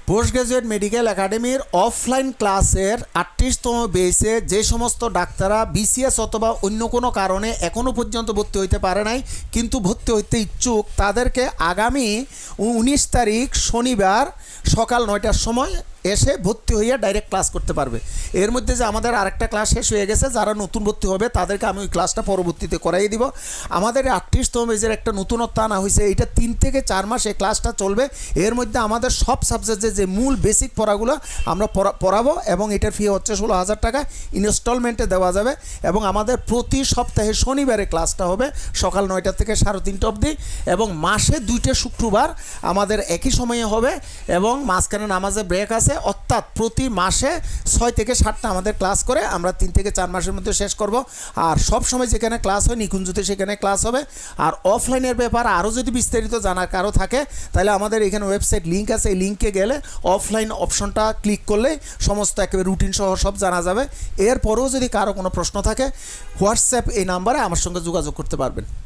Post graduate medical একাডেমির offline ক্লাসের 38তম বেসে যে সমস্ত ডাক্তাররা বিসিএস অথবা অন্য কোনো কারণে এখনও পর্যন্ত ভর্তি হইতে পারে নাই কিন্তু ভর্তি হইতে ইচ্ছুক, তাদেরকে আগামী 19 তারিখ শনিবার সকাল 9টার সময় এসে ভর্তি হইয়া ডাইরেক্ট ক্লাস করতে পারবে। এর মধ্যে যে আমাদের আরেকটা ক্লাস শেষ হয়ে গেছে, যারা নতুন ভর্তি হবে তাদেরকে আমি ওই ক্লাসটা পরবর্তীতে করাই দিব। আমাদের 38তম বেজের একটা নতুনত্ব আনা হয়েছে, এইটা 3 থেকে 4 মাস এই ক্লাসটা চলবে। এর মধ্যে আমাদের সব সাবজেক্টের যে মূল বেসিক পড়াগুলো আমরা পড়াবো এবং এটার ফি হচ্ছে 16,000 টাকা, ইনস্টলমেন্টে দেওয়া যাবে। এবং আমাদের প্রতি সপ্তাহে শনিবারে ক্লাসটা হবে সকাল 9টা থেকে 3:30 অবধি, এবং মাসে 2টা শুক্রবার আমাদের একই সময়ে হবে এবং মাঝখানে নামাজে ব্রেক আছে। অর্থাৎ প্রতি মাসে 6 থেকে 7টা আমাদের ক্লাস করে আমরা 3 থেকে 4 মাসের মধ্যে শেষ করব। আর সব সময় যেখানে ক্লাস হয় নিকুঞ্জতে সেখানে ক্লাস হবে। আর অফলাইনের ব্যাপার আরও যদি বিস্তারিত জানার কারো থাকে তাহলে আমাদের এখানে ওয়েবসাইট লিঙ্ক আছে, এই লিঙ্কে গেলে অফলাইন অপশনটা ক্লিক করলে সমস্ত একেবারে রুটিন সহ সব জানা যাবে। এরপরেও যদি কারো কোনো প্রশ্ন থাকে হোয়াটসঅ্যাপ এই নাম্বারে আমার সঙ্গে যোগাযোগ করতে পারবেন।